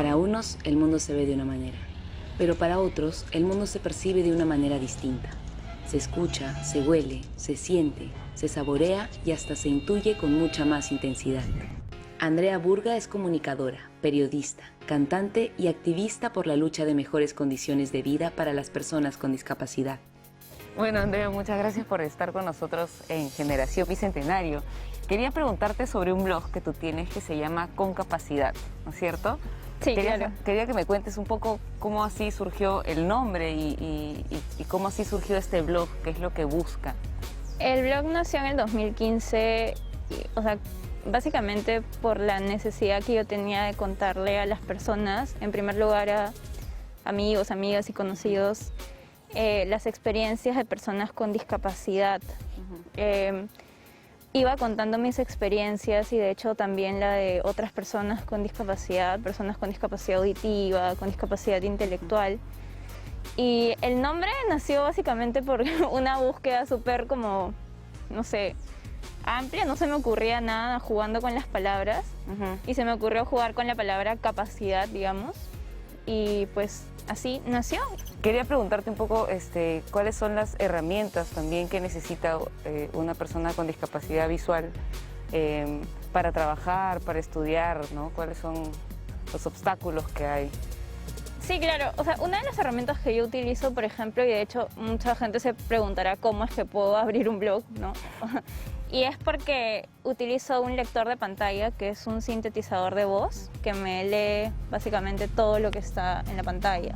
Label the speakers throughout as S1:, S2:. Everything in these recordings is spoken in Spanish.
S1: Para unos, el mundo se ve de una manera, pero para otros, el mundo se percibe de una manera distinta. Se escucha, se huele, se siente, se saborea y hasta se intuye con mucha más intensidad. Andrea Burga es comunicadora, periodista, cantante y activista por la lucha de mejores condiciones de vida para las personas con discapacidad.
S2: Bueno, Andrea, muchas gracias por estar con nosotros en Generación Bicentenario. Quería preguntarte sobre un blog que tú tienes que se llama Con Capacidad, ¿no es cierto?
S3: Sí, claro.
S2: Quería que me cuentes un poco cómo así surgió el nombre y cómo así surgió este blog, qué es lo que busca.
S3: El blog nació en el 2015, o sea, básicamente por la necesidad que yo tenía de contarle a las personas, en primer lugar a amigos, amigas y conocidos, las experiencias de personas con discapacidad. Iba contando mis experiencias y de hecho también la de otras personas con discapacidad auditiva, con discapacidad intelectual. Y el nombre nació básicamente por una búsqueda súper como, no sé, amplia, no se me ocurría nada jugando con las palabras y se me ocurrió jugar con la palabra capacidad, digamos, y pues así nació.
S2: Quería preguntarte un poco cuáles son las herramientas también que necesita una persona con discapacidad visual para trabajar, para estudiar, ¿no? ¿Cuáles son los obstáculos que hay?
S3: Sí, claro. O sea, una de las herramientas que yo utilizo, por ejemplo, y de hecho mucha gente se preguntará cómo es que puedo abrir un blog, ¿no? Y es porque utilizo un lector de pantalla, que es un sintetizador de voz, que me lee básicamente todo lo que está en la pantalla.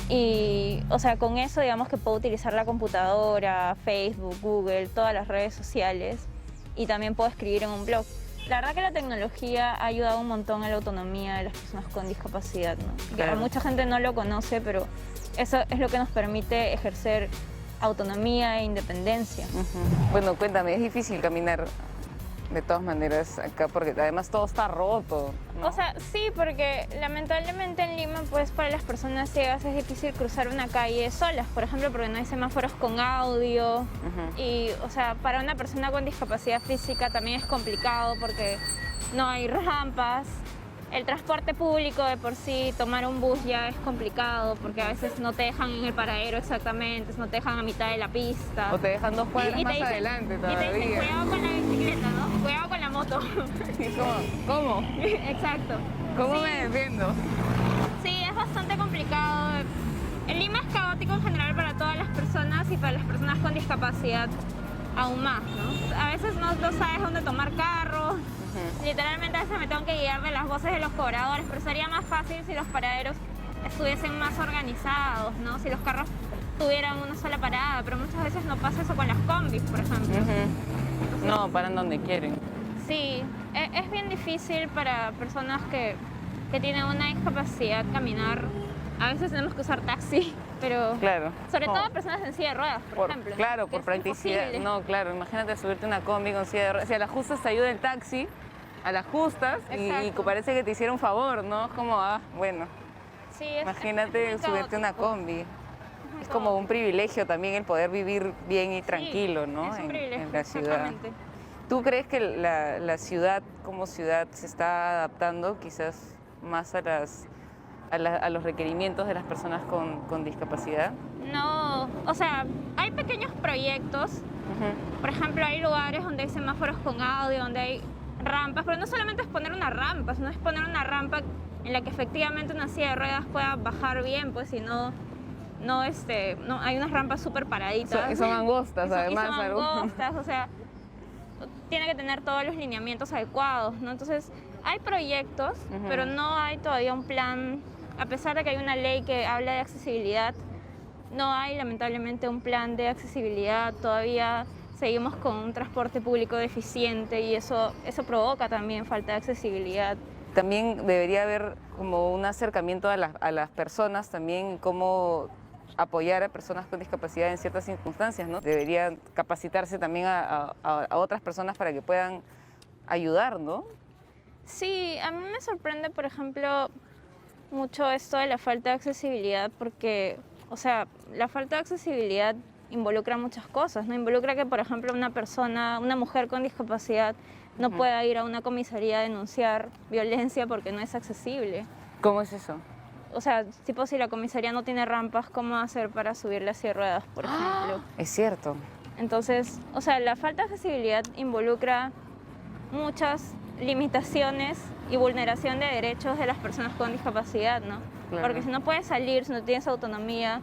S3: Y, o sea, con eso digamos que puedo utilizar la computadora, Facebook, Google, todas las redes sociales y también puedo escribir en un blog. La verdad que la tecnología ha ayudado un montón a la autonomía de las personas con discapacidad, ¿no?
S2: Claro.
S3: Mucha gente no lo conoce, pero eso es lo que nos permite ejercer autonomía e independencia.
S2: Bueno, cuéntame, es difícil caminar de todas maneras acá porque además todo está roto, ¿no?
S3: O sea, sí, porque lamentablemente en Lima, pues para las personas ciegas es difícil cruzar una calle solas, por ejemplo, porque no hay semáforos con audio. Y, o sea, para una persona con discapacidad física también es complicado porque no hay rampas. El transporte público de por sí, tomar un bus ya es complicado porque a veces no te dejan en el paradero exactamente, no te dejan a mitad de la pista.
S2: O te dejan 2 cuadras
S3: Y te
S2: más
S3: dicen-
S2: adelante
S3: Y
S2: todavía.
S3: te dicen, cuidado con la bicicleta, ¿no? Cuidado con la moto.
S2: Y ¿cómo?
S3: Exacto.
S2: ¿Cómo
S3: Sí.
S2: me defiendo?
S3: Sí, es bastante complicado. El Lima es caótico en general para todas las personas y para las personas con discapacidad aún más, ¿no? A veces no sabes dónde tomar carro. Literalmente a veces me tengo que guiar de las voces de los cobradores, pero sería más fácil si los paraderos estuviesen más organizados, ¿no? Si los carros tuvieran una sola parada, pero muchas veces no pasa eso con las combis, por ejemplo.
S2: No, paran donde quieren.
S3: Sí, es bien difícil para personas que tienen una discapacidad caminar. A veces tenemos que usar taxi, pero
S2: Claro.
S3: sobre
S2: No,
S3: todo personas en silla de ruedas, por ejemplo.
S2: Claro,
S3: que
S2: por
S3: es
S2: practicidad.
S3: imposible.
S2: No, claro, imagínate subirte una combi con silla de ruedas. Si a las justas te ayuda el taxi, a las justas, y
S3: Exacto.
S2: parece que te hicieron un favor, ¿no? Es como, bueno,
S3: Sí, es
S2: imagínate
S3: muy
S2: subirte una
S3: caótico.
S2: combi. Es como un privilegio también el poder vivir bien y tranquilo, ¿no?
S3: Es un privilegio,
S2: en la ciudad.
S3: exactamente.
S2: ¿Tú crees que la ciudad como ciudad se está adaptando quizás más a los requerimientos de las personas con discapacidad?
S3: No, o sea, hay pequeños proyectos. Por ejemplo, hay lugares donde hay semáforos con audio, donde hay rampas, pero no solamente es poner una rampa, sino es poner una rampa en la que efectivamente una silla de ruedas pueda bajar bien, pues si no, no hay unas rampas súper paraditas.
S2: Son angostas, además.
S3: Y son angostas, o sea, tiene que tener todos los lineamientos adecuados, ¿no? Entonces, hay proyectos, pero no hay todavía un plan, a pesar de que hay una ley que habla de accesibilidad, no hay lamentablemente un plan de accesibilidad, todavía seguimos con un transporte público deficiente y eso provoca también falta de accesibilidad.
S2: También debería haber como un acercamiento a las personas, también cómo apoyar a personas con discapacidad en ciertas circunstancias, ¿no? Debería capacitarse también a otras personas para que puedan ayudar, ¿no?
S3: Sí, a mí me sorprende, por ejemplo, mucho esto de la falta de accesibilidad porque, o sea, la falta de accesibilidad involucra muchas cosas, ¿no? Involucra que, por ejemplo, una mujer con discapacidad no pueda ir a una comisaría a denunciar violencia porque no es accesible.
S2: ¿Cómo es eso?
S3: O sea, tipo si la comisaría no tiene rampas, ¿cómo hacer para subir la silla de ruedas, por ejemplo?
S2: Es cierto.
S3: Entonces, o sea, la falta de accesibilidad involucra muchas limitaciones y vulneración de derechos de las personas con discapacidad, ¿no?
S2: Claro.
S3: Porque si no puedes salir, si no tienes autonomía,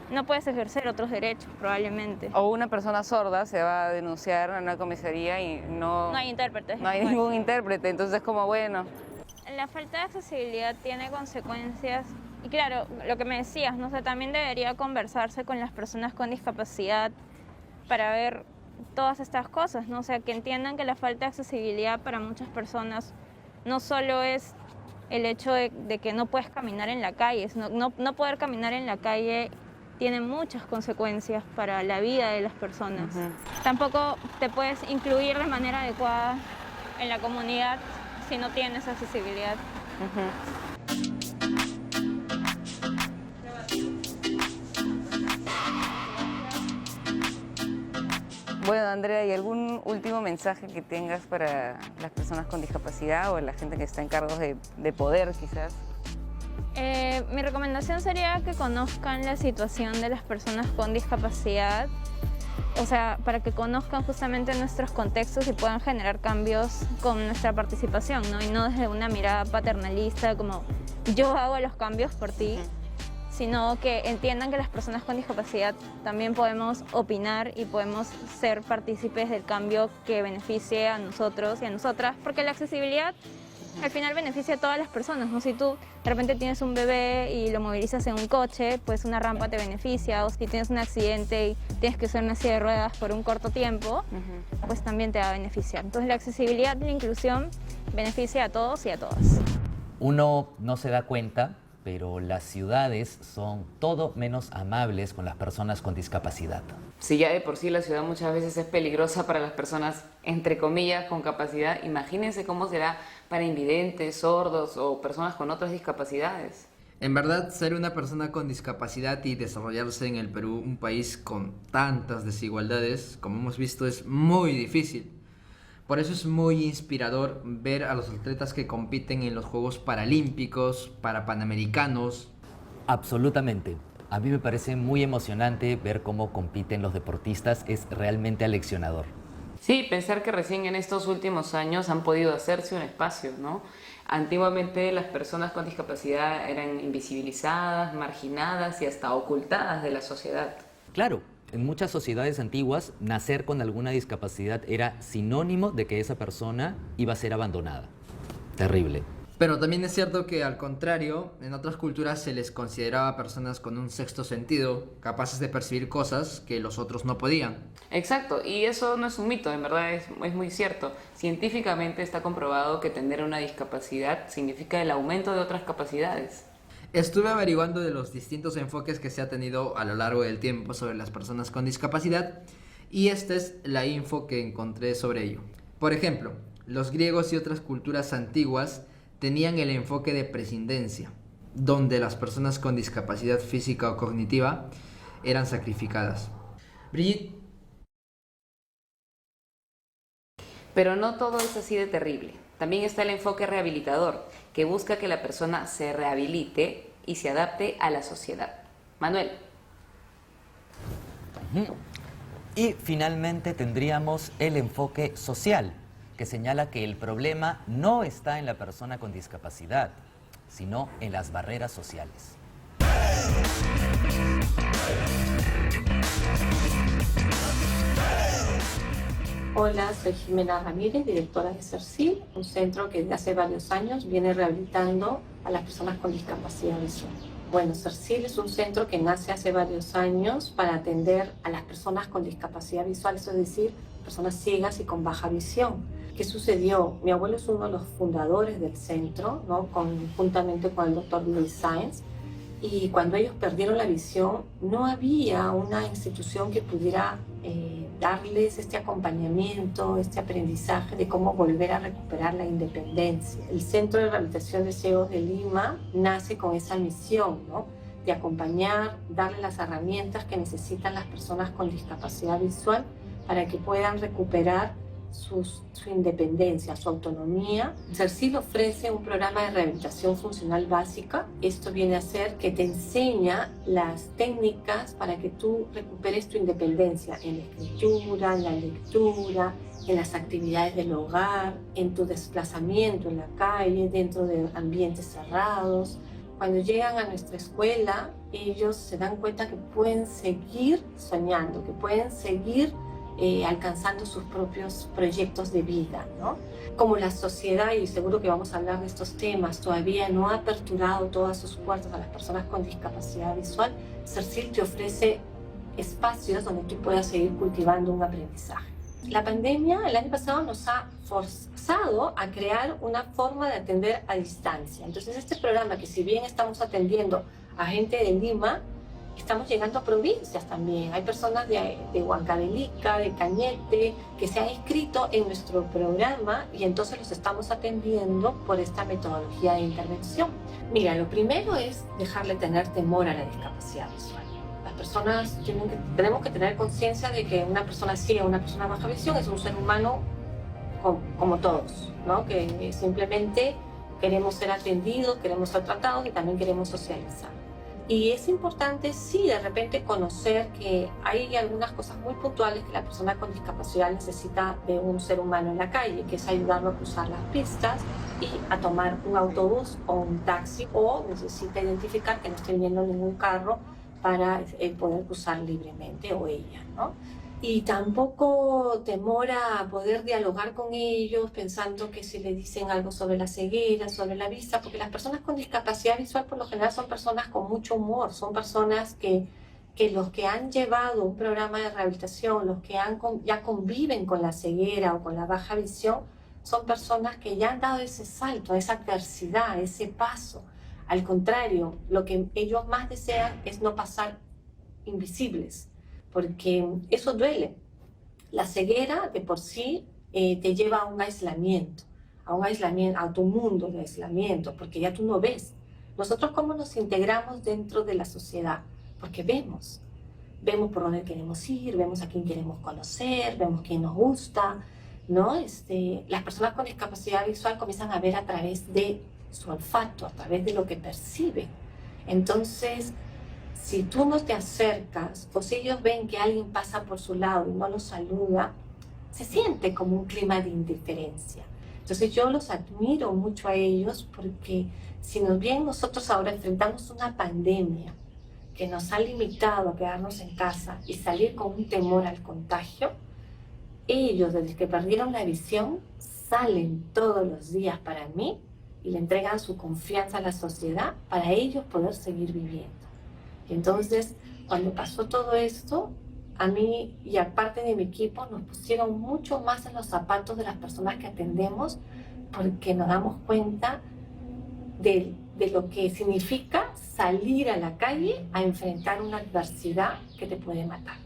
S3: no puedes ejercer otros derechos, probablemente.
S2: O una persona sorda se va a denunciar a una comisaría y
S3: No hay intérpretes.
S2: no hay ningún intérprete, entonces como bueno.
S3: La falta de accesibilidad tiene consecuencias. Y claro, lo que me decías, ¿no? O sea, también debería conversarse con las personas con discapacidad para ver todas estas cosas, ¿no? O sea, que entiendan que la falta de accesibilidad para muchas personas no solo es el hecho de que no puedes caminar en la calle, sino no poder caminar en la calle tiene muchas consecuencias para la vida de las personas. Tampoco te puedes incluir de manera adecuada en la comunidad si no tienes accesibilidad.
S2: Bueno, Andrea, ¿y algún último mensaje que tengas para las personas con discapacidad o la gente que está en cargos de poder, quizás?
S3: Mi recomendación sería que conozcan la situación de las personas con discapacidad, o sea, para que conozcan justamente nuestros contextos y puedan generar cambios con nuestra participación, ¿no? Y no desde una mirada paternalista como yo hago los cambios por ti, sino que entiendan que las personas con discapacidad también podemos opinar y podemos ser partícipes del cambio que beneficie a nosotros y a nosotras, porque la accesibilidad al final beneficia a todas las personas, ¿no? Si tú de repente tienes un bebé y lo movilizas en un coche, pues una rampa te beneficia, o si tienes un accidente y tienes que usar una silla de ruedas por un corto tiempo, pues también te va a beneficiar. Entonces la accesibilidad y la inclusión beneficia a todos y a todas.
S4: Uno no se da cuenta, pero las ciudades son todo menos amables con las personas con discapacidad.
S1: Si ya de por sí la ciudad muchas veces es peligrosa para las personas, entre comillas, con capacidad, imagínense cómo será para invidentes, sordos o personas con otras discapacidades.
S5: En verdad, ser una persona con discapacidad y desarrollarse en el Perú, un país con tantas desigualdades, como hemos visto, es muy difícil. Por eso es muy inspirador ver a los atletas que compiten en los Juegos Paralímpicos, para Panamericanos.
S4: Absolutamente. A mí me parece muy emocionante ver cómo compiten los deportistas, es realmente aleccionador.
S1: Sí, pensar que recién en estos últimos años han podido hacerse un espacio, ¿no? Antiguamente las personas con discapacidad eran invisibilizadas, marginadas y hasta ocultadas de la sociedad.
S4: Claro, en muchas sociedades antiguas, nacer con alguna discapacidad era sinónimo de que esa persona iba a ser abandonada. Terrible.
S5: Pero también es cierto que, al contrario, en otras culturas se les consideraba personas con un sexto sentido, capaces de percibir cosas que los otros no podían.
S1: Exacto, y eso no es un mito, en verdad es muy cierto. Científicamente está comprobado que tener una discapacidad significa el aumento de otras capacidades.
S5: Estuve averiguando de los distintos enfoques que se ha tenido a lo largo del tiempo sobre las personas con discapacidad, y esta es la info que encontré sobre ello. Por ejemplo, los griegos y otras culturas antiguas tenían el enfoque de prescindencia, donde las personas con discapacidad física o cognitiva eran sacrificadas. Brigitte.
S1: Pero no todo es así de terrible. También está el enfoque rehabilitador, que busca que la persona se rehabilite y se adapte a la sociedad. Manuel.
S4: Y finalmente tendríamos el enfoque social, que señala que el problema no está en la persona con discapacidad, sino en las barreras sociales.
S6: Hola, soy Jimena Ramírez, directora de CERCIL, un centro que desde hace varios años viene rehabilitando a las personas con discapacidad visual. Bueno, CERCIL es un centro que nace hace varios años para atender a las personas con discapacidad visual, eso es decir, personas ciegas y con baja visión. ¿Qué sucedió? Mi abuelo es uno de los fundadores del centro, ¿no? Juntamente con el doctor Luis Sáenz, y cuando ellos perdieron la visión, no había una institución que pudiera darles este acompañamiento, este aprendizaje de cómo volver a recuperar la independencia. El Centro de Rehabilitación de Ciegos de Lima nace con esa misión, ¿no? De acompañar, darle las herramientas que necesitan las personas con discapacidad visual para que puedan recuperar su independencia, su autonomía. CERCIL ofrece un programa de rehabilitación funcional básica. Esto viene a ser que te enseña las técnicas para que tú recuperes tu independencia en la escritura, en la lectura, en las actividades del hogar, en tu desplazamiento en la calle, dentro de ambientes cerrados. Cuando llegan a nuestra escuela, ellos se dan cuenta que pueden seguir soñando, que pueden seguir alcanzando sus propios proyectos de vida, ¿no? Como la sociedad, y seguro que vamos a hablar de estos temas, todavía no ha aperturado todas sus puertas a las personas con discapacidad visual, CERCIL te ofrece espacios donde tú puedas seguir cultivando un aprendizaje. La pandemia el año pasado nos ha forzado a crear una forma de atender a distancia. Entonces este programa, que si bien estamos atendiendo a gente de Lima, estamos llegando a provincias también. Hay personas de Huancavelica, de Cañete, que se han inscrito en nuestro programa y entonces los estamos atendiendo por esta metodología de intervención. Mira, lo primero es dejarle tener temor a la discapacidad visual. Las personas tenemos que tener conciencia de que una persona ciega, una persona de baja visión es un ser humano como todos, ¿no? Que simplemente queremos ser atendidos, queremos ser tratados y también queremos socializar. Y es importante, sí, de repente conocer que hay algunas cosas muy puntuales que la persona con discapacidad necesita de un ser humano en la calle, que es ayudarlo a cruzar las pistas y a tomar un autobús o un taxi, o necesita identificar que no esté viniendo ningún carro para poder cruzar libremente, o ella, ¿no? Y tampoco temor a poder dialogar con ellos pensando que si le dicen algo sobre la ceguera, sobre la vista, porque las personas con discapacidad visual por lo general son personas con mucho humor, son personas que los que han llevado un programa de rehabilitación, los que ya conviven con la ceguera o con la baja visión, son personas que ya han dado ese salto, esa adversidad, ese paso. Al contrario, lo que ellos más desean es no pasar invisibles, porque eso duele. La ceguera de por sí te lleva a un aislamiento, a tu mundo de aislamiento, porque ya tú no ves. Nosotros, ¿cómo nos integramos dentro de la sociedad? Porque vemos por dónde queremos ir, vemos a quién queremos conocer, vemos quién nos gusta, ¿no? Las personas con discapacidad visual comienzan a ver a través de su olfato, a través de lo que perciben. Entonces, si tú no te acercas, o si ellos ven que alguien pasa por su lado y no los saluda, se siente como un clima de indiferencia. Entonces yo los admiro mucho a ellos, porque si bien nosotros ahora enfrentamos una pandemia que nos ha limitado a quedarnos en casa y salir con un temor al contagio, ellos, desde que perdieron la visión, salen todos los días para mí y le entregan su confianza a la sociedad para ellos poder seguir viviendo. Y entonces, cuando pasó todo esto, a mí y a parte de mi equipo nos pusieron mucho más en los zapatos de las personas que atendemos, porque nos damos cuenta de lo que significa salir a la calle a enfrentar una adversidad que te puede matar.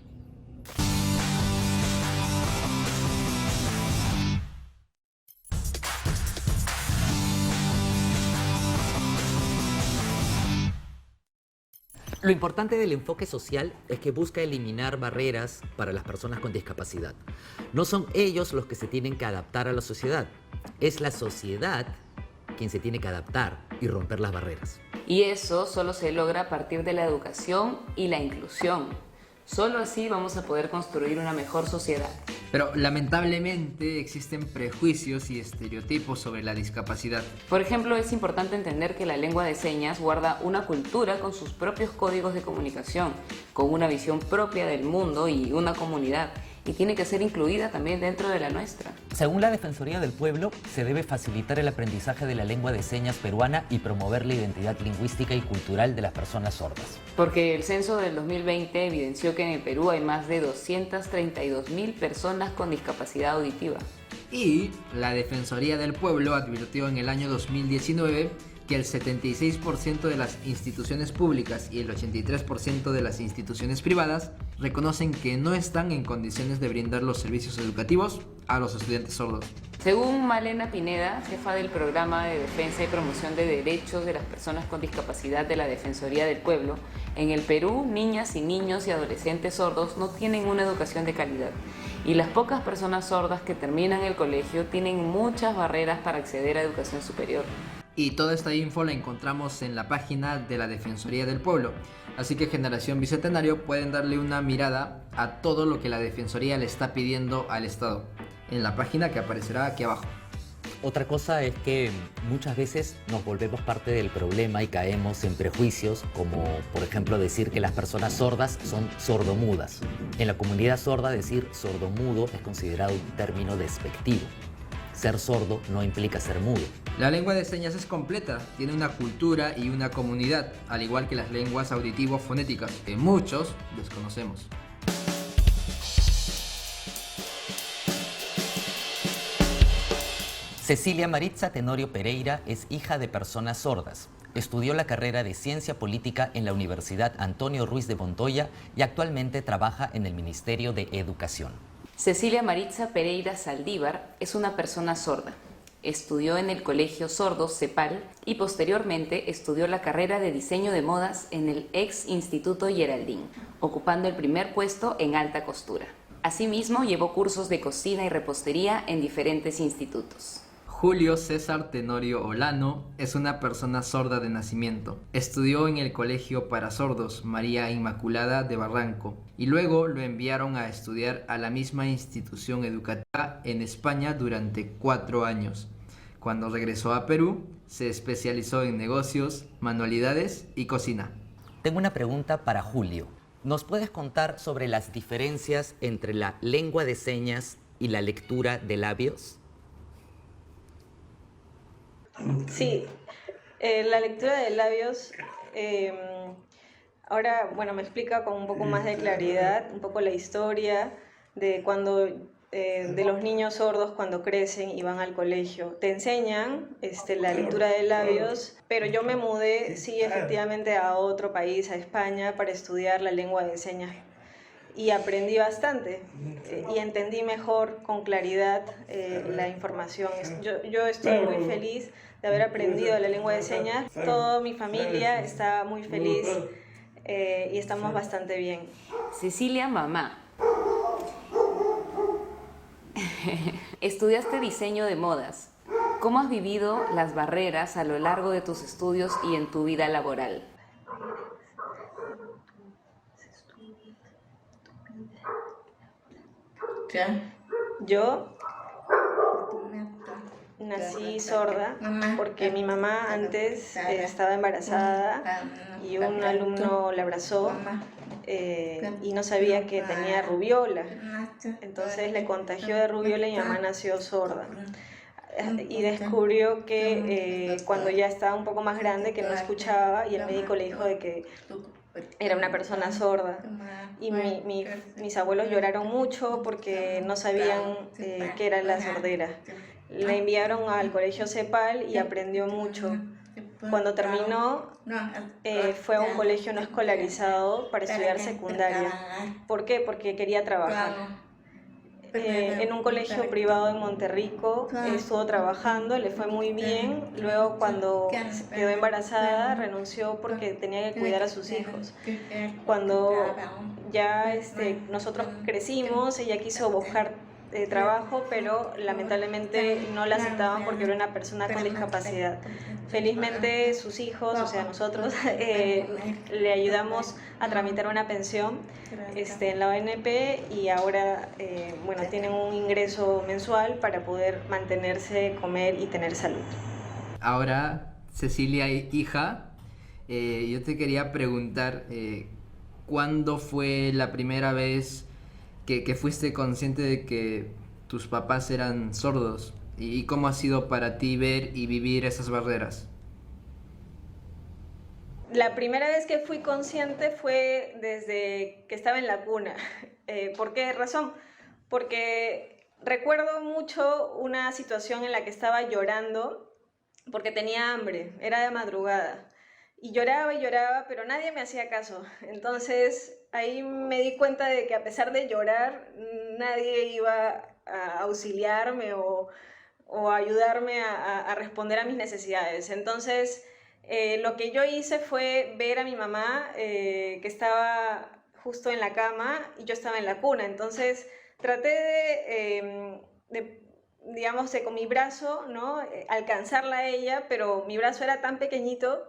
S4: Lo importante del enfoque social es que busca eliminar barreras para las personas con discapacidad. No son ellos los que se tienen que adaptar a la sociedad, es la sociedad quien se tiene que adaptar y romper las barreras.
S1: Y eso solo se logra a partir de la educación y la inclusión. Solo así vamos a poder construir una mejor sociedad.
S5: Pero lamentablemente existen prejuicios y estereotipos sobre la discapacidad.
S1: Por ejemplo, es importante entender que la lengua de señas guarda una cultura con sus propios códigos de comunicación, con una visión propia del mundo y una comunidad, y tiene que ser incluida también dentro de la nuestra.
S4: Según la Defensoría del Pueblo, se debe facilitar el aprendizaje de la lengua de señas peruana y promover la identidad lingüística y cultural de las personas sordas.
S1: Porque el censo del 2020 evidenció que en el Perú hay más de 232.000 personas con discapacidad auditiva.
S5: Y la Defensoría del Pueblo advirtió en el año 2019 que el 76% de las instituciones públicas y el 83% de las instituciones privadas reconocen que no están en condiciones de brindar los servicios educativos a los estudiantes sordos.
S1: Según Malena Pineda, jefa del Programa de Defensa y Promoción de Derechos de las Personas con Discapacidad de la Defensoría del Pueblo, en el Perú, niñas y niños y adolescentes sordos no tienen una educación de calidad Y las pocas personas sordas que terminan el colegio tienen muchas barreras para acceder a educación superior.
S5: Y toda esta info la encontramos en la página de la Defensoría del Pueblo. Así que Generación Bicentenario pueden darle una mirada a todo lo que la Defensoría le está pidiendo al Estado, en la página que aparecerá aquí abajo.
S4: Otra cosa es que muchas veces nos volvemos parte del problema y caemos en prejuicios, como por ejemplo decir que las personas sordas son sordomudas. En la comunidad sorda decir sordomudo es considerado un término despectivo. Ser sordo no implica ser mudo.
S5: La lengua de señas es completa, tiene una cultura y una comunidad, al igual que las lenguas auditivo-fonéticas, que muchos desconocemos.
S4: Cecilia Maritza Tenorio Pereira es hija de personas sordas. Estudió la carrera de Ciencia Política en la Universidad Antonio Ruiz de Montoya y actualmente trabaja en el Ministerio de Educación.
S1: Cecilia Maritza Pereira Saldívar es una persona sorda. Estudió en el Colegio Sordo CEPAL y posteriormente estudió la carrera de Diseño de Modas en el ex Instituto Geraldine, ocupando el primer puesto en alta costura. Asimismo, llevó cursos de cocina y repostería en diferentes institutos.
S5: Julio César Tenorio Olano es una persona sorda de nacimiento. Estudió en el Colegio para Sordos María Inmaculada de Barranco y luego lo enviaron a estudiar a la misma institución educativa en España durante 4 años. Cuando regresó a Perú, se especializó en negocios, manualidades y cocina.
S4: Tengo una pregunta para Julio. ¿Nos puedes contar sobre las diferencias entre la lengua de señas y la lectura de labios?
S7: Sí, la lectura de labios, ahora, bueno, me explica con un poco más de claridad, un poco la historia de cuando, de los niños sordos cuando crecen y van al colegio. Te enseñan la lectura de labios, pero yo me mudé, sí, efectivamente a otro país, a España, para estudiar la lengua de señas. Y aprendí bastante y entendí mejor, con claridad, la información. Yo estoy muy feliz de haber aprendido la lengua de señas. Toda mi familia está muy feliz y estamos bastante bien.
S1: Cecilia, mamá. Estudiaste diseño de modas. ¿Cómo has vivido las barreras a lo largo de tus estudios y en tu vida laboral?
S7: Yo nací sorda porque mi mamá antes estaba embarazada y un alumno la abrazó y no sabía que tenía rubiola. Entonces le contagió de rubiola y mi mamá nació sorda. Y descubrió que cuando ya estaba un poco más grande que no escuchaba y el médico le dijo de que era una persona sorda. Y mis abuelos lloraron mucho porque no sabían qué era la sordera. La enviaron al colegio CEPAL y aprendió mucho. Cuando terminó, fue a un colegio no escolarizado para estudiar secundaria. ¿Por qué? Porque quería trabajar. En un colegio privado en Monterrico estuvo trabajando, le fue muy bien. Luego, cuando quedó embarazada, renunció porque tenía que cuidar a sus hijos. Cuando ya nosotros crecimos, ella quiso buscar trabajo, pero lamentablemente no la aceptaban porque era una persona con discapacidad. Felizmente sus hijos, o sea nosotros, le ayudamos a tramitar una pensión en la ONP y ahora bueno, tienen un ingreso mensual para poder mantenerse, comer y tener salud.
S5: Ahora, Cecilia, hija, yo te quería preguntar, ¿cuándo fue la primera vez que fuiste consciente de que tus papás eran sordos? ¿Y cómo ha sido para ti ver y vivir esas barreras?
S7: La primera vez que fui consciente fue desde que estaba en la cuna. ¿Por qué razón? Porque recuerdo mucho una situación en la que estaba llorando porque tenía hambre, era de madrugada. Y lloraba, pero nadie me hacía caso. Entonces ahí me di cuenta de que a pesar de llorar, nadie iba a auxiliarme o a ayudarme a responder a mis necesidades. Entonces lo que yo hice fue ver a mi mamá que estaba justo en la cama y yo estaba en la cuna. Entonces Traté digamos, con mi brazo, ¿no? Alcanzarla a ella, pero mi brazo era tan pequeñito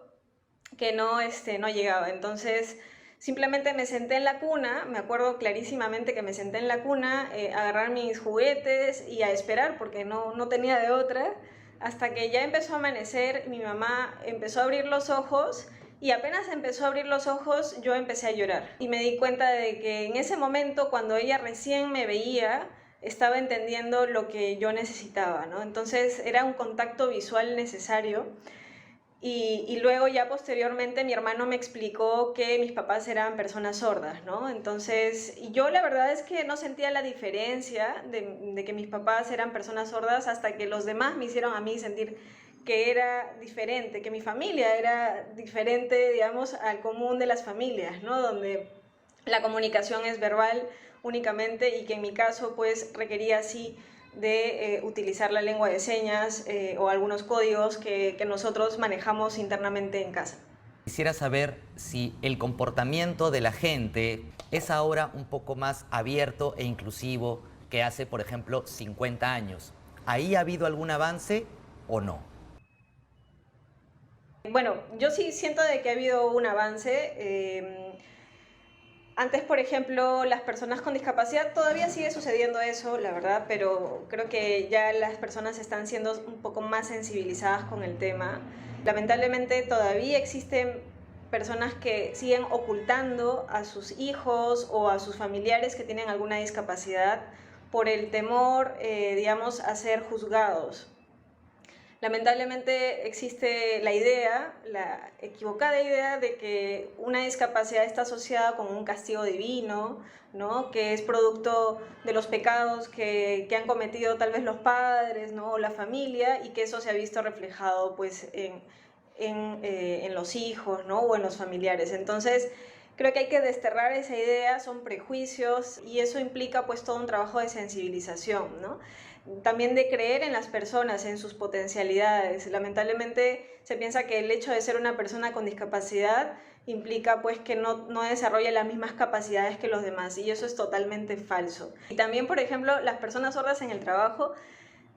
S7: que no llegaba. Entonces, simplemente me senté en la cuna, me acuerdo clarísimamente que me senté en la cuna, a agarrar mis juguetes y a esperar, porque no tenía de otra, hasta que ya empezó a amanecer, mi mamá empezó a abrir los ojos, y apenas empezó a abrir los ojos, yo empecé a llorar. Y me di cuenta de que en ese momento, cuando ella recién me veía, estaba entendiendo lo que yo necesitaba, ¿no? Entonces era un contacto visual necesario. Y luego ya posteriormente mi hermano me explicó que mis papás eran personas sordas, ¿no? Entonces yo la verdad es que no sentía la diferencia de que mis papás eran personas sordas hasta que los demás me hicieron a mí sentir que era diferente, que mi familia era diferente, digamos, al común de las familias, ¿no? Donde la comunicación es verbal únicamente y que en mi caso pues requería así de utilizar la lengua de señas o algunos códigos que nosotros manejamos internamente en casa.
S4: Quisiera saber si el comportamiento de la gente es ahora un poco más abierto e inclusivo que hace, por ejemplo, 50 años. ¿Ahí ha habido algún avance o no?
S7: Bueno, yo sí siento de que ha habido un avance. Antes, por ejemplo, las personas con discapacidad, todavía sigue sucediendo eso, la verdad, pero creo que ya las personas están siendo un poco más sensibilizadas con el tema. Lamentablemente todavía existen personas que siguen ocultando a sus hijos o a sus familiares que tienen alguna discapacidad por el temor, digamos, a ser juzgados. Lamentablemente existe la equivocada idea de que una discapacidad está asociada con un castigo divino, ¿no? Que es producto de los pecados que han cometido tal vez los padres, ¿no? O la familia, y que eso se ha visto reflejado pues, en los hijos, ¿no? O en los familiares. Entonces, creo que hay que desterrar esa idea, son prejuicios, y eso implica pues todo un trabajo de sensibilización, ¿no? También de creer en las personas, en sus potencialidades. Lamentablemente se piensa que el hecho de ser una persona con discapacidad implica pues que no desarrolla las mismas capacidades que los demás, y eso es totalmente falso. Y también, por ejemplo, las personas sordas en el trabajo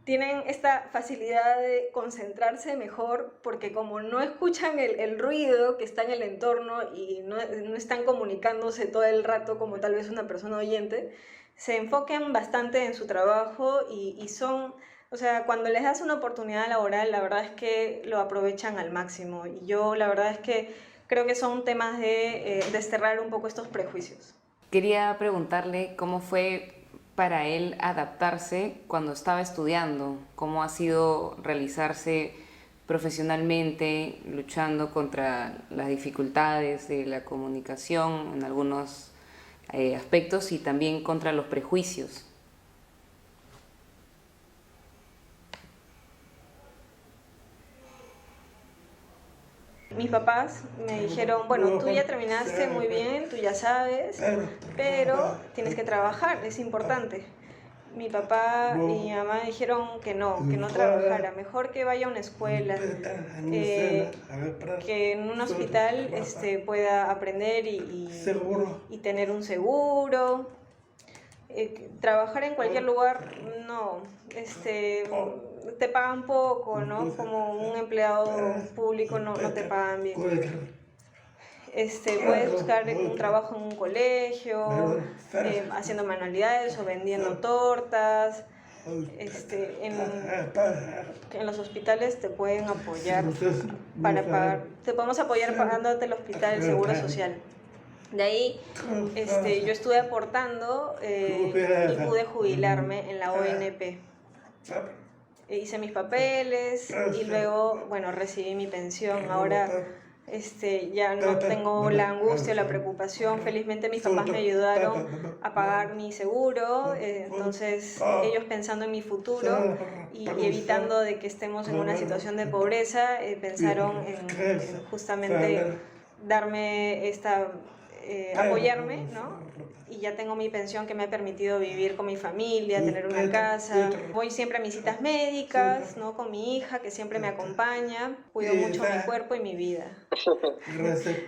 S7: tienen esta facilidad de concentrarse mejor porque como no escuchan el ruido que está en el entorno y no están comunicándose todo el rato como tal vez una persona oyente, se enfocan bastante en su trabajo y son, o sea, cuando les das una oportunidad laboral, la verdad es que lo aprovechan al máximo. Y yo la verdad es que creo que son temas de desterrar un poco estos prejuicios.
S1: Quería preguntarle cómo fue para él adaptarse cuando estaba estudiando, cómo ha sido realizarse profesionalmente, luchando contra las dificultades de la comunicación en algunos aspectos y también contra los prejuicios.
S7: Mis papás me dijeron, bueno, tú ya terminaste muy bien, tú ya sabes, pero tienes que trabajar, es importante. Mi papá y mi mamá me dijeron que no trabajara, mejor que vaya a una escuela, que en un hospital pueda aprender y tener un seguro. Trabajar en cualquier lugar, no, te pagan poco, ¿no? Como un empleado público no te pagan bien. Puedes buscar un trabajo en un colegio, haciendo manualidades o vendiendo tortas. En los hospitales te pueden apoyar para pagar, te podemos apoyar pagándote el hospital, el seguro social. De ahí yo estuve aportando y pude jubilarme en la ONP. Hice mis papeles y luego, bueno, recibí mi pensión. Ahora ya no tengo la angustia, la preocupación. Felizmente mis papás me ayudaron a pagar mi seguro, entonces ellos pensando en mi futuro y evitando de que estemos en una situación de pobreza, pensaron en justamente darme apoyarme, ¿no? Y ya tengo mi pensión que me ha permitido vivir con mi familia, tener una casa. Voy siempre a mis citas médicas, ¿no? Con mi hija, que siempre me acompaña. Cuido mucho mi cuerpo y mi vida.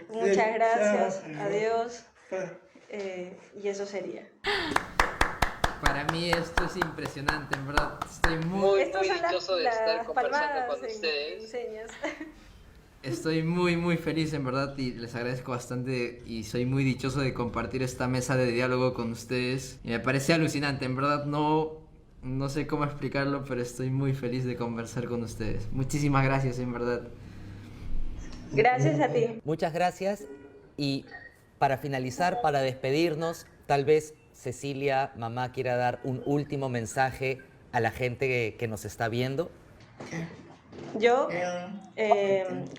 S7: Muchas gracias. Adiós. Y eso sería.
S5: Para mí esto es impresionante, en verdad. Estoy muy
S7: dichoso de estar conversando con
S5: ustedes.
S7: En señas.
S5: Estoy muy feliz, en verdad, y les agradezco bastante y soy muy dichoso de compartir esta mesa de diálogo con ustedes. Y me parece alucinante, en verdad no sé cómo explicarlo, pero estoy muy feliz de conversar con ustedes. Muchísimas gracias, en verdad.
S7: Gracias a ti.
S4: Muchas gracias. Y para finalizar, para despedirnos, tal vez Cecilia, mamá, quiera dar un último mensaje a la gente que nos está viendo.
S7: Yo,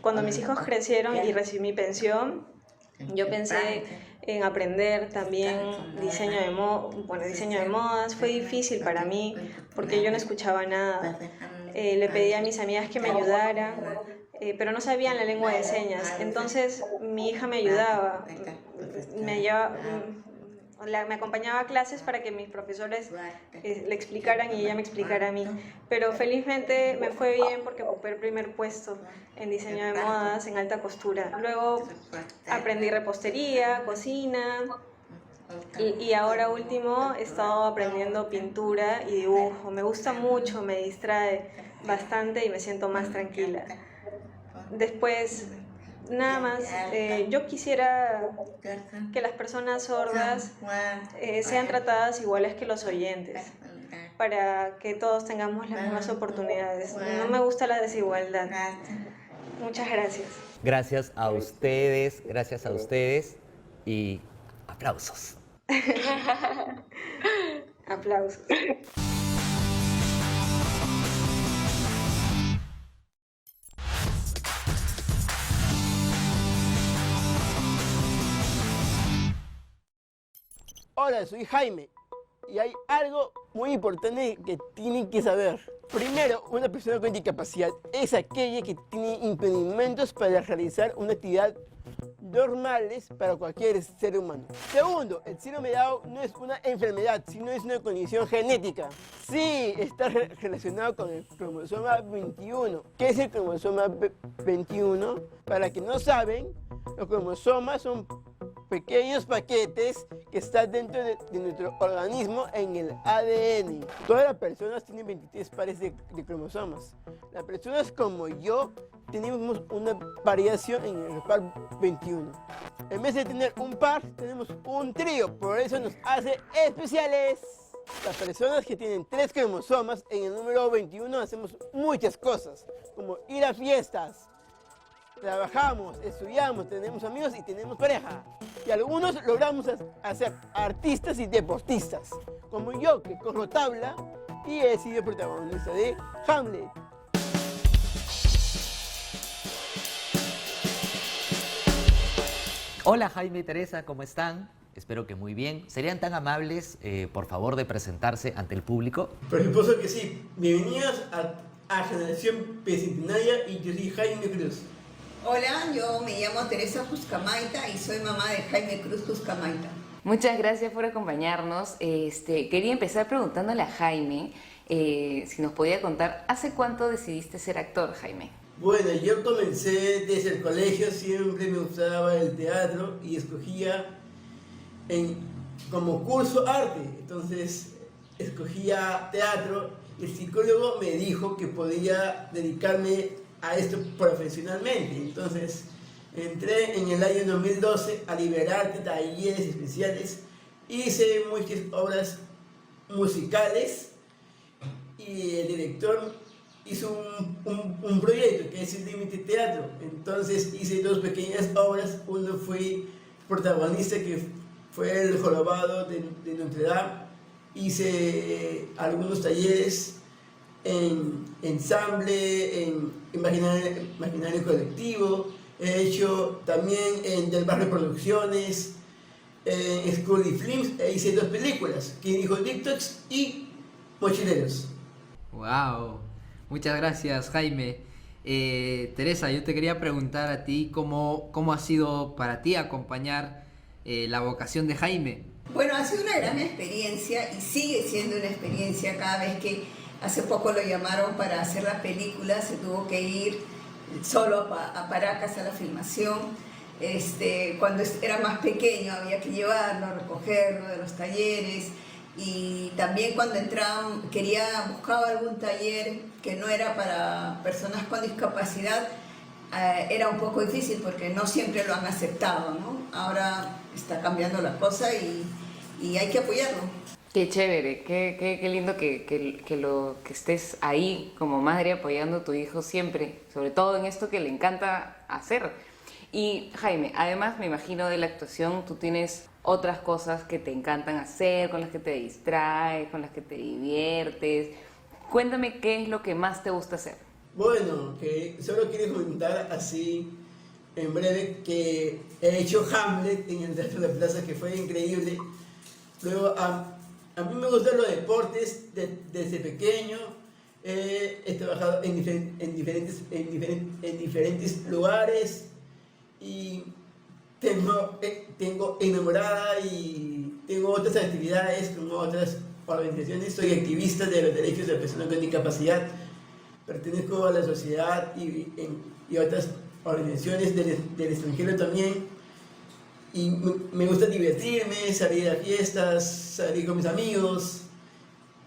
S7: cuando mis hijos crecieron y recibí mi pensión, yo pensé en aprender también diseño de modas. Fue difícil para mí porque yo no escuchaba nada. Le pedí a mis amigas que me ayudaran, pero no sabían la lengua de señas. Entonces mi hija me ayudaba, me acompañaba a clases para que mis profesores le explicaran y ella me explicara a mí. Pero felizmente me fue bien porque ocupé el primer puesto en diseño de modas, en alta costura. Luego aprendí repostería, cocina y ahora último he estado aprendiendo pintura y dibujo. Me gusta mucho, me distrae bastante y me siento más tranquila. Después, nada más, yo quisiera que las personas sordas sean tratadas iguales que los oyentes, para que todos tengamos las mismas oportunidades. No me gusta la desigualdad. Muchas gracias.
S4: Gracias a ustedes y aplausos.
S7: Aplausos.
S8: Hola, soy Jaime y hay algo muy importante que tienen que saber. Primero, una persona con discapacidad es aquella que tiene impedimentos para realizar una actividad normales para cualquier ser humano. Segundo, el síndrome de Down no es una enfermedad, sino es una condición genética. Sí, está relacionado con el cromosoma 21. ¿Qué es el cromosoma 21? Para que no saben, los cromosomas son pequeños paquetes que están dentro de nuestro organismo en el ADN. Todas las personas tienen 23 pares de cromosomas. Las personas como yo tenemos una variación en el par 21. En vez de tener un par, tenemos un trío, por eso nos hace especiales. Las personas que tienen 3 cromosomas en el número 21 hacemos muchas cosas, como ir a fiestas, trabajamos, estudiamos, tenemos amigos y tenemos pareja. Y algunos logramos hacer artistas y deportistas, como yo, que corro tabla y he sido protagonista de Hamlet.
S4: Hola Jaime y Teresa, ¿cómo están? Espero que muy bien. ¿Serían tan amables, por favor, de presentarse ante el público?
S8: Por supuesto que sí. Bienvenidos a Generación Bicentenaria y yo soy Jaime Cruz.
S9: Hola, yo me llamo Teresa Juscamaita y soy mamá de Jaime Cruz Juscamaita.
S1: Muchas gracias por acompañarnos. Quería empezar preguntándole a Jaime si nos podía contar, ¿hace cuánto decidiste ser actor, Jaime?
S8: Bueno, yo comencé desde el colegio, siempre me gustaba el teatro y escogía como curso arte. Entonces escogía teatro y el psicólogo me dijo que podía dedicarme a esto profesionalmente. Entonces entré en el año 2012 a Liberarte, talleres especiales, hice muchas obras musicales y el director hizo un proyecto que es el Límite Teatro. Entonces hice 2 pequeñas obras. Uno fue protagonista, que fue El Jorobado de Notre Dame. Hice algunos talleres en ensamble, en imaginario colectivo. He hecho también en Del Barrio Producciones, en School y Films. Hice 2 películas, Quien dijo TikToks y Mochileros.
S5: ¡Wow! Muchas gracias, Jaime. Teresa, yo te quería preguntar a ti cómo ha sido para ti acompañar la vocación de Jaime.
S9: Bueno, ha sido una gran experiencia y sigue siendo una experiencia. Cada vez que hace poco lo llamaron para hacer la película, se tuvo que ir solo a Paracas a la filmación. Cuando era más pequeño había que llevarlo, recogerlo de los talleres. Y también cuando entraba, buscaba algún taller que no era para personas con discapacidad, era un poco difícil porque no siempre lo han aceptado, ¿no? Ahora está cambiando la cosa y hay que apoyarlo.
S2: Qué chévere, qué lindo que estés ahí como madre apoyando a tu hijo siempre, sobre todo en esto que le encanta hacer. Y Jaime, además me imagino de la actuación, tú tienes otras cosas que te encantan hacer, con las que te distraes, con las que te diviertes. Cuéntame qué es lo que más te gusta hacer.
S8: Bueno, que solo quiero comentar así en breve que he hecho Hamlet en el Teatro de Plaza, que fue increíble. Luego, a mí me gustan los deportes desde pequeño. He trabajado en diferentes lugares y tengo enamorada y tengo otras actividades con otras organizaciones. Soy activista de los derechos de personas con discapacidad. Pertenezco a la sociedad y otras organizaciones del extranjero también. Y me gusta divertirme, salir a fiestas, salir con mis amigos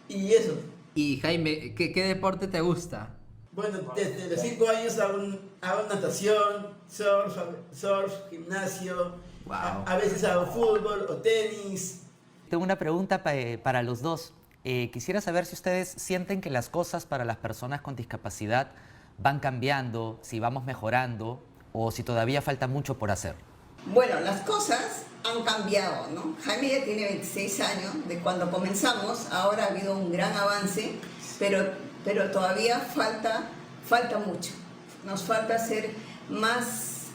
S8: y eso.
S5: Y Jaime, ¿qué deporte te gusta?
S8: Bueno, desde los 5 años hago natación, surf, gimnasio,
S4: Wow.
S8: a veces hago fútbol o tenis.
S4: Tengo una pregunta para los dos. Quisiera saber si ustedes sienten que las cosas para las personas con discapacidad van cambiando, si vamos mejorando o si todavía falta mucho por hacer.
S9: Bueno, las cosas han cambiado, ¿no? Jaime ya tiene 26 años, de cuando comenzamos, ahora ha habido un gran avance, pero todavía falta mucho. Nos falta ser más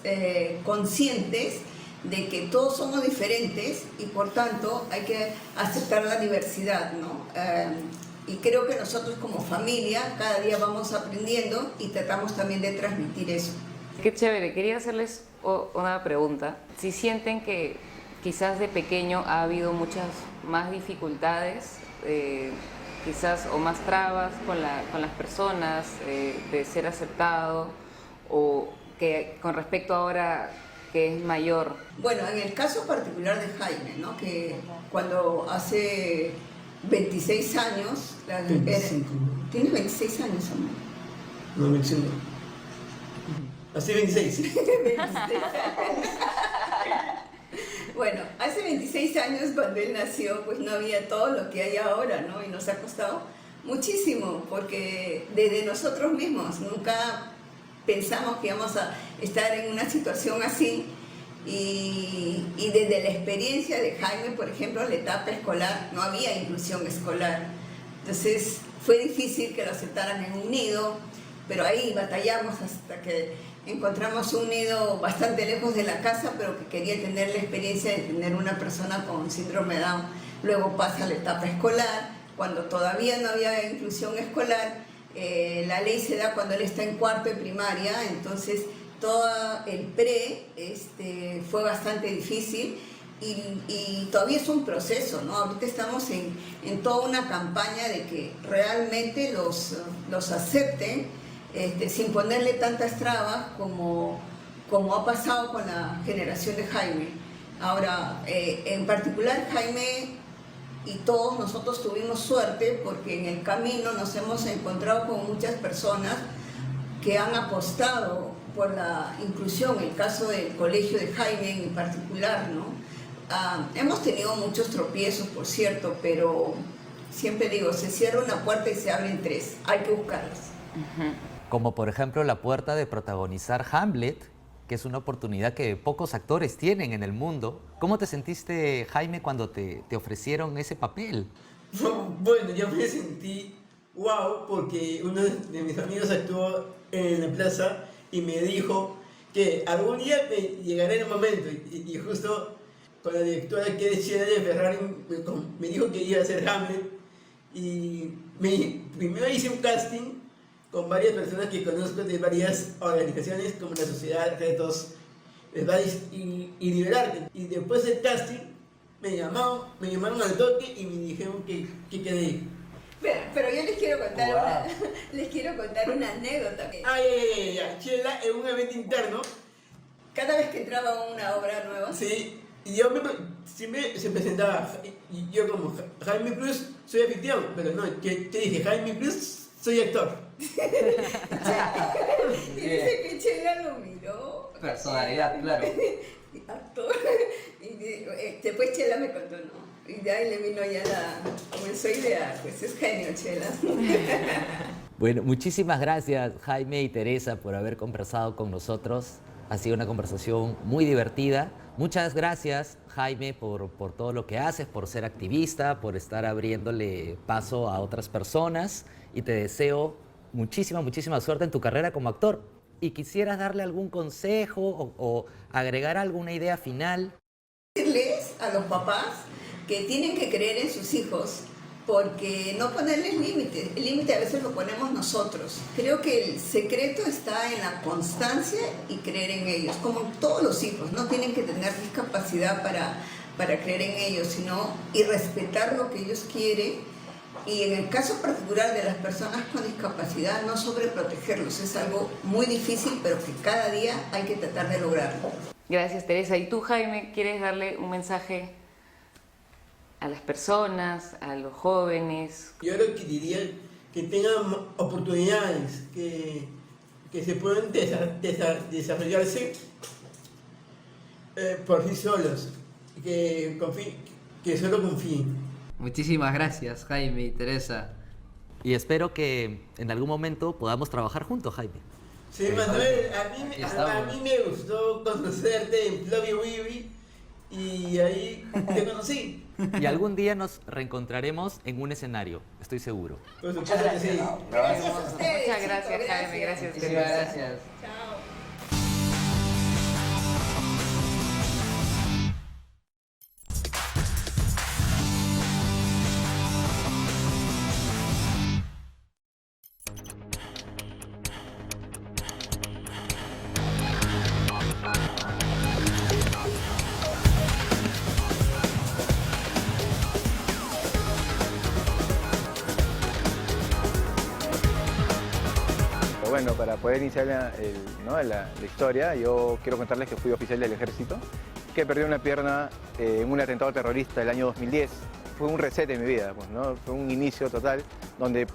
S9: conscientes de que todos somos diferentes y por tanto hay que aceptar la diversidad, ¿no? Y creo que nosotros como familia cada día vamos aprendiendo y tratamos también de transmitir eso.
S2: Qué chévere, quería hacerles una pregunta. Si sienten que quizás de pequeño ha habido muchas más dificultades, quizás o más trabas con las personas de ser aceptado, o que con respecto ahora que es mayor.
S9: Bueno, en el caso particular de Jaime, ¿no? Que cuando hace 26 años...
S8: 25.
S9: ¿Tienes 26 años, amor?
S8: No, 25. Así 26.
S9: Bueno, hace 26 años cuando él nació, pues no había todo lo que hay ahora, ¿no? Y nos ha costado muchísimo, porque desde nosotros mismos nunca pensamos que íbamos a estar en una situación así. Y desde la experiencia de Jaime, por ejemplo, en la etapa escolar, no había inclusión escolar. Entonces fue difícil que lo aceptaran en un nido, pero ahí batallamos hasta que encontramos un nido bastante lejos de la casa, pero que quería tener la experiencia de tener una persona con síndrome de Down. Luego pasa la etapa escolar, cuando todavía no había inclusión escolar. La ley se da cuando él está en cuarto de primaria, entonces todo el pre fue bastante difícil y todavía es un proceso, ¿no? Ahorita estamos en toda una campaña de que realmente los acepten, sin ponerle tantas trabas como ha pasado con la generación de Jaime. Ahora, en particular Jaime y todos nosotros tuvimos suerte porque en el camino nos hemos encontrado con muchas personas que han apostado por la inclusión, el caso del colegio de Jaime en particular, ¿no? Hemos tenido muchos tropiezos, por cierto, pero siempre digo, se cierra una puerta y se abren 3, hay que buscarlas.
S4: Como por ejemplo la puerta de protagonizar Hamlet, que es una oportunidad que pocos actores tienen en el mundo. ¿Cómo te sentiste, Jaime, cuando te ofrecieron ese papel?
S8: Bueno, yo me sentí wow, porque uno de mis amigos actuó en la plaza y me dijo que algún día llegará el momento, y justo con la directora que es Sheila de Ferrari me dijo que iba a hacer Hamlet, y primero hice un casting con varias personas que conozco de varias organizaciones como la Sociedad Retos y Liberarte, y después del casting me llamaron al toque y me dijeron que quedé.
S9: Pero yo les quiero contar una anécdota.
S8: Chela, en un evento interno.
S9: Cada vez que entraba una obra nueva,
S8: sí, Y yo siempre se presentaba, y yo como Jaime Cruz, soy anfitrión, pero no, te dije, Jaime Cruz, soy actor.
S9: Y dice que Chela lo miró.
S4: Personalidad, claro.
S9: Actor. Y después Chela me contó, no. Y de ahí le vino ya como soy ideal, pues es genio Chela.
S4: Bueno, muchísimas gracias Jaime y Teresa por haber conversado con nosotros. Ha sido una conversación muy divertida. Muchas gracias Jaime por todo lo que haces, por ser activista, por estar abriéndole paso a otras personas y te deseo muchísima suerte en tu carrera como actor. ¿Y quisieras darle algún consejo o agregar alguna idea final?
S9: Decirles a los papás que tienen que creer en sus hijos, porque no ponerles límites. El límite a veces lo ponemos nosotros. Creo que el secreto está en la constancia y creer en ellos, como todos los hijos. No tienen que tener discapacidad para creer en ellos, sino y respetar lo que ellos quieren. Y en el caso particular de las personas con discapacidad, no sobreprotegerlos. Es algo muy difícil, pero que cada día hay que tratar de lograrlo.
S2: Gracias, Teresa. ¿Y tú, Jaime, quieres darle un mensaje a las personas, a los jóvenes?
S8: Yo creo que diría que tengan oportunidades, que se puedan desarrollarse por sí solos, que solo confíen.
S5: Muchísimas gracias, Jaime y Teresa.
S4: Y espero que en algún momento podamos trabajar juntos, Jaime.
S8: Sí, Manuel, a mí me gustó conocerte en Floppy Wibi y ahí te conocí.
S4: Y algún día nos reencontraremos en un escenario, estoy seguro.
S8: Pues muchas gracias.
S9: Gracias a ustedes.
S2: Muchas gracias,
S9: chicos,
S2: Jaime. Gracias,
S5: Muchísimas
S2: Teresa.
S5: gracias.
S9: Chao.
S10: Bueno, para poder iniciar la historia, yo quiero contarles que fui oficial del ejército, que perdió una pierna en un atentado terrorista el año 2010. Fue un reset en mi vida, pues, ¿no? Fue un inicio total donde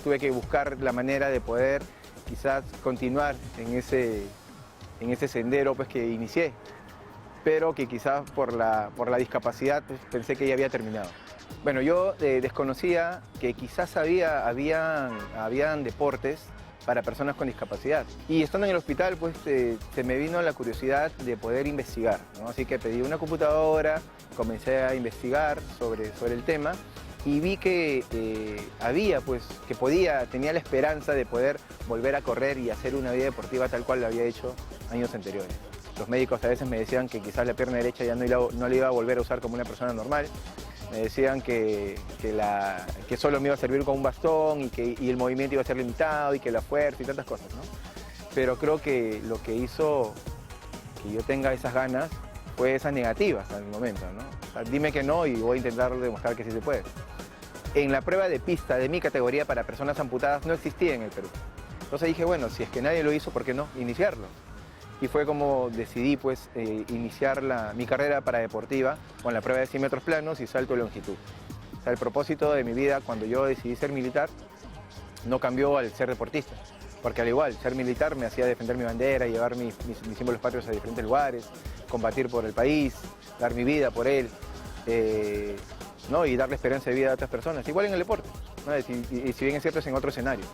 S10: tuve que buscar la manera de poder quizás continuar en ese sendero pues, que inicié, pero que quizás por la discapacidad pues, pensé que ya había terminado. Bueno, yo desconocía que quizás habían deportes para personas con discapacidad. Y estando en el hospital, pues se me vino la curiosidad de poder investigar, ¿no? Así que pedí una computadora, comencé a investigar sobre el tema y vi que tenía la esperanza de poder volver a correr y hacer una vida deportiva tal cual lo había hecho años anteriores. Los médicos a veces me decían que quizás la pierna derecha ya no la iba a volver a usar como una persona normal. Me decían que solo me iba a servir con un bastón y el movimiento iba a ser limitado y que la fuerza y tantas cosas, ¿no? Pero creo que lo que hizo que yo tenga esas ganas fue esas negativas al momento, ¿no? O sea, dime que no y voy a intentar demostrar que sí se puede. En la prueba de pista de mi categoría para personas amputadas no existía en el Perú. Entonces dije, bueno, si es que nadie lo hizo, ¿por qué no iniciarlo? Y fue como decidí pues, iniciar mi carrera paradeportiva con la prueba de 100 metros planos y salto de longitud. O sea, el propósito de mi vida cuando yo decidí ser militar no cambió al ser deportista, porque al igual, ser militar me hacía defender mi bandera, llevar mis símbolos patrios a diferentes lugares, combatir por el país, dar mi vida por él, ¿no? Y darle esperanza de vida a otras personas, igual en el deporte, ¿no? Y si bien es cierto es en otro escenario.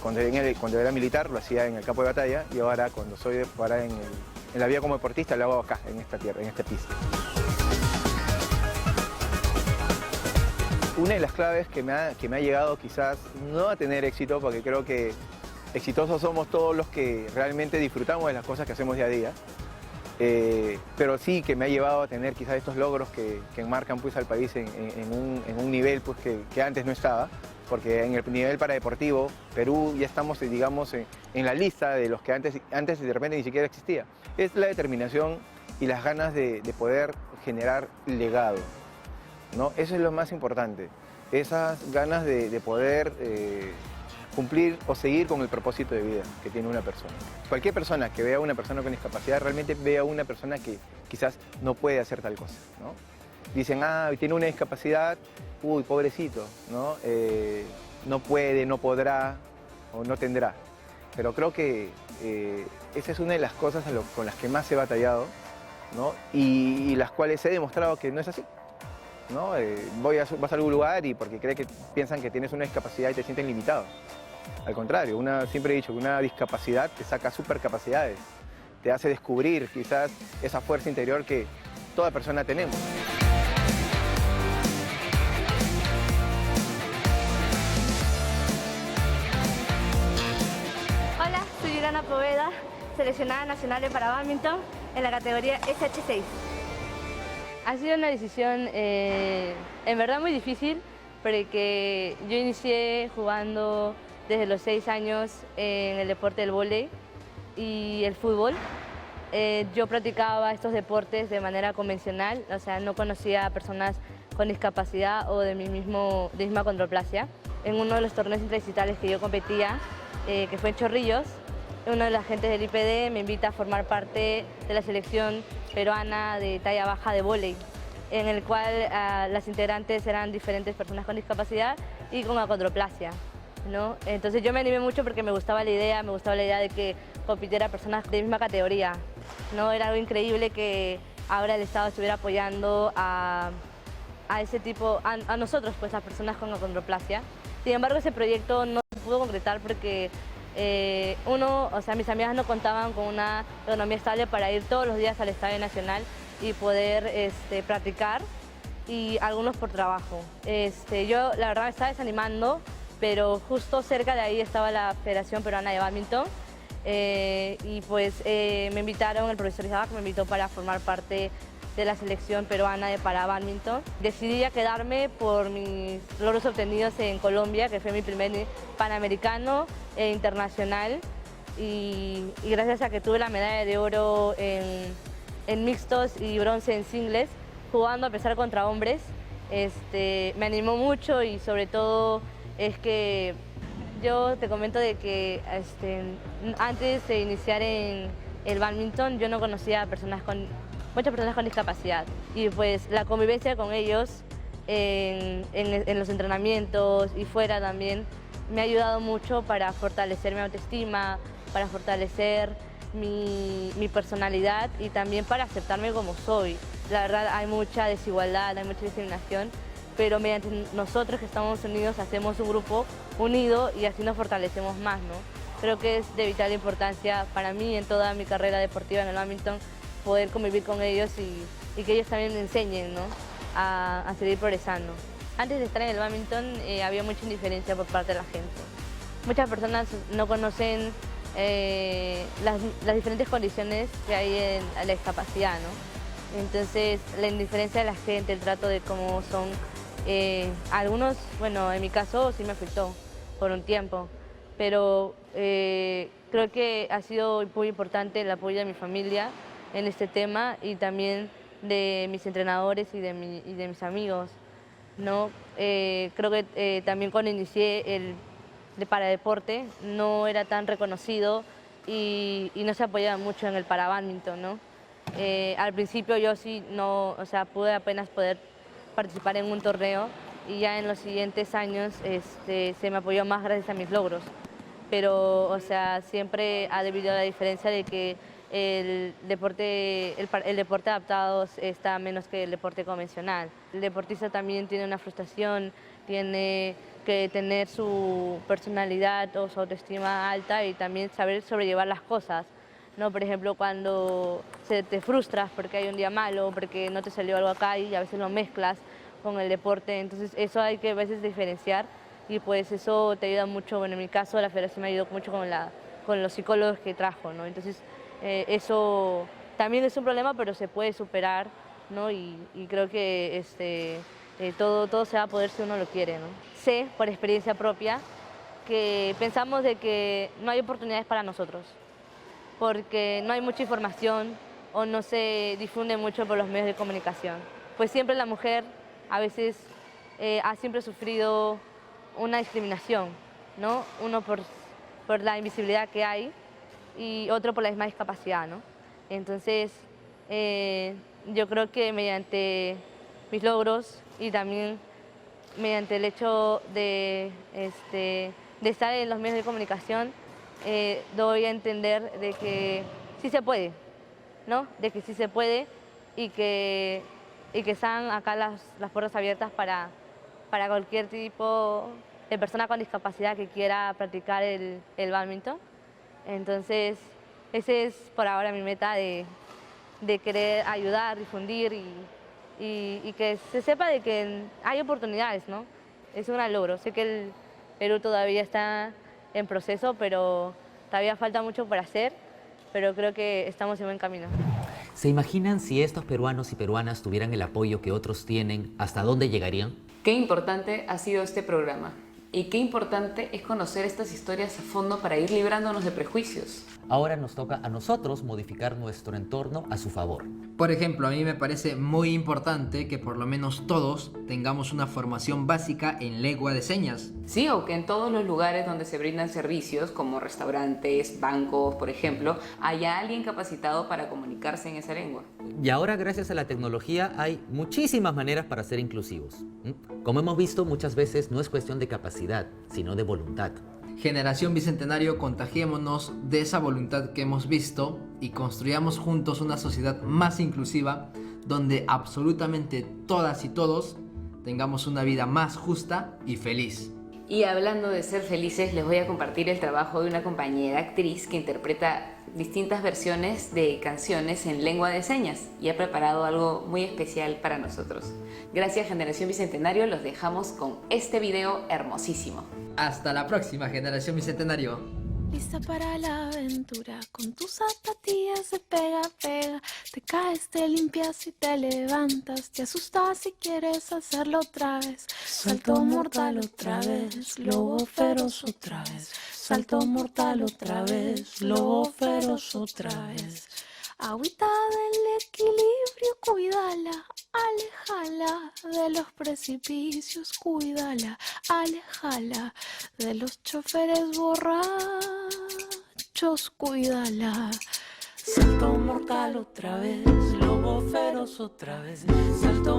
S10: Cuando era militar lo hacía en el campo de batalla y ahora cuando soy en la vida como deportista lo hago acá, en esta tierra, en este piso. Una de las claves que me ha llegado quizás no a tener éxito, porque creo que exitosos somos todos los que realmente disfrutamos de las cosas que hacemos día a día, pero sí que me ha llevado a tener quizás estos logros que enmarcan pues, al país en un nivel pues, que antes no estaba. Porque en el nivel paradeportivo, Perú ya estamos, digamos, en la lista de los que antes de repente ni siquiera existía. Es la determinación y las ganas de poder generar legado, ¿no? Eso es lo más importante. Esas ganas de poder cumplir o seguir con el propósito de vida que tiene una persona. Cualquier persona que vea a una persona con discapacidad realmente ve a una persona que quizás no puede hacer tal cosa, ¿no? Dicen, tiene una discapacidad, uy, pobrecito, ¿no? No puede, no podrá o no tendrá. Pero creo que esa es una de las cosas con las que más he batallado, ¿no? Y las cuales he demostrado que no es así, ¿no? Vas a algún lugar y porque piensan que tienes una discapacidad y te sienten limitado. Al contrario, siempre he dicho que una discapacidad te saca supercapacidades, te hace descubrir quizás esa fuerza interior que toda persona tenemos.
S11: Hola, soy Yurana Poveda, seleccionada nacional para bádminton en la categoría SH6. Ha sido una decisión en verdad muy difícil porque yo inicié jugando desde los 6 años en el deporte del vóley y el fútbol. Yo practicaba estos deportes de manera convencional, o sea, no conocía a personas con discapacidad o de misma condroplasia. En uno de los torneos interdistritales que yo competía, que fue en Chorrillos, uno de los agentes del IPD me invita a formar parte de la selección peruana de talla baja de vóley, en el cual las integrantes eran diferentes personas con discapacidad y con acondroplasia, ¿no? Entonces yo me animé mucho porque me gustaba la idea de que compitiera personas de misma categoría, ¿no? Era algo increíble que ahora el Estado estuviera apoyando a ese tipo, a nosotros, pues, a personas con acondroplasia. Sin embargo, ese proyecto no se pudo concretar porque mis amigas no contaban con una economía estable para ir todos los días al Estadio Nacional y poder practicar, y algunos por trabajo. Yo la verdad me estaba desanimando, pero justo cerca de ahí estaba la Federación Peruana de Bádminton y pues me invitaron, el profesor Isaac me invitó para formar parte de la selección peruana de para bádminton. Decidí ya quedarme por mis logros obtenidos en Colombia, que fue mi primer panamericano e internacional, y gracias a que tuve la medalla de oro en mixtos y bronce en singles, jugando a pesar contra hombres, me animó mucho, y sobre todo es que yo te comento de que antes de iniciar en el bádminton yo no conocía a muchas personas con discapacidad, y pues la convivencia con ellos en los entrenamientos y fuera también me ha ayudado mucho para fortalecer mi autoestima, para fortalecer mi personalidad y también para aceptarme como soy. La verdad hay mucha desigualdad, hay mucha discriminación, pero mediante nosotros que estamos unidos hacemos un grupo unido y así nos fortalecemos más, ¿no? Creo que es de vital importancia para mí en toda mi carrera deportiva en el bádminton poder convivir con ellos y que ellos también me enseñen, ¿no? a seguir progresando. Antes de estar en el bádminton había mucha indiferencia por parte de la gente. Muchas personas no conocen las diferentes condiciones que hay en la discapacidad, ¿no? Entonces la indiferencia de la gente, el trato de cómo son, algunos, bueno, en mi caso sí me afectó por un tiempo, pero creo que ha sido muy importante el apoyo de mi familia en este tema y también de mis entrenadores y de mis amigos, ¿no? Creo que también cuando inicié el paradeporte no era tan reconocido y no se apoyaba mucho en el parabádminton, ¿no? Al principio yo sí no, o sea, pude apenas poder participar en un torneo, y ya en los siguientes años se me apoyó más gracias a mis logros. Pero, o sea, siempre ha debido a la diferencia de que el deporte adaptado está menos que el deporte convencional. El deportista también tiene una frustración, tiene que tener su personalidad o su autoestima alta y también saber sobrellevar las cosas, ¿no? Por ejemplo, cuando te frustras porque hay un día malo, porque no te salió algo acá, y a veces lo mezclas con el deporte, entonces eso hay que a veces diferenciar, y pues eso te ayuda mucho. Bueno, en mi caso la federación me ayudó mucho con los psicólogos que trajo, ¿no? Entonces eso también es un problema, pero se puede superar, ¿no? Y creo que todo se va a poder si uno lo quiere, ¿no? Sé por experiencia propia que pensamos de que no hay oportunidades para nosotros, porque no hay mucha información o no se difunde mucho por los medios de comunicación. Pues siempre la mujer a veces ha siempre sufrido una discriminación, ¿no? Uno por la invisibilidad que hay y otro por la misma discapacidad, ¿no? Entonces, yo creo que mediante mis logros y también mediante el hecho de estar en los medios de comunicación, doy a entender de que sí se puede, ¿no? De que sí se puede y que están acá las puertas abiertas para cualquier tipo de persona con discapacidad que quiera practicar el bádminton. Entonces, esa es por ahora mi meta de querer ayudar, difundir y que se sepa de que hay oportunidades, ¿no? Es un gran logro. Sé que el Perú todavía está en proceso, pero todavía falta mucho por hacer, pero creo que estamos en buen camino.
S4: ¿Se imaginan si estos peruanos y peruanas tuvieran el apoyo que otros tienen, hasta dónde llegarían?
S1: Qué importante ha sido este programa y qué importante es conocer estas historias a fondo para ir librándonos de prejuicios.
S4: Ahora nos toca a nosotros modificar nuestro entorno a su favor.
S5: Por ejemplo, a mí me parece muy importante que por lo menos todos tengamos una formación básica en lengua de señas.
S1: Sí, o que en todos los lugares donde se brindan servicios, como restaurantes, bancos, por ejemplo, haya alguien capacitado para comunicarse en esa lengua.
S4: Y ahora, gracias a la tecnología, hay muchísimas maneras para ser inclusivos. Como hemos visto, muchas veces no es cuestión de capacidad, sino de voluntad.
S5: Generación Bicentenario, contagiémonos de esa voluntad que hemos visto y construyamos juntos una sociedad más inclusiva donde absolutamente todas y todos tengamos una vida más justa y feliz.
S1: Y hablando de ser felices, les voy a compartir el trabajo de una compañera actriz que interpreta distintas versiones de canciones en lengua de señas y ha preparado algo muy especial para nosotros. Gracias, Generación Bicentenario, los dejamos con este video hermosísimo.
S5: Hasta la próxima, Generación Bicentenario.
S12: Lista para la aventura, con tus zapatillas de pega, te caes, te limpias y te levantas, te asustas si quieres hacerlo otra vez, salto mortal otra vez, lobo feroz otra vez, salto mortal otra vez, lobo feroz otra vez. Agüita del equilibrio, cuídala, aléjala de los precipicios, cuídala, aléjala de los choferes borrachos, cuídala. Salto mortal otra vez, lobo feroz otra vez, salto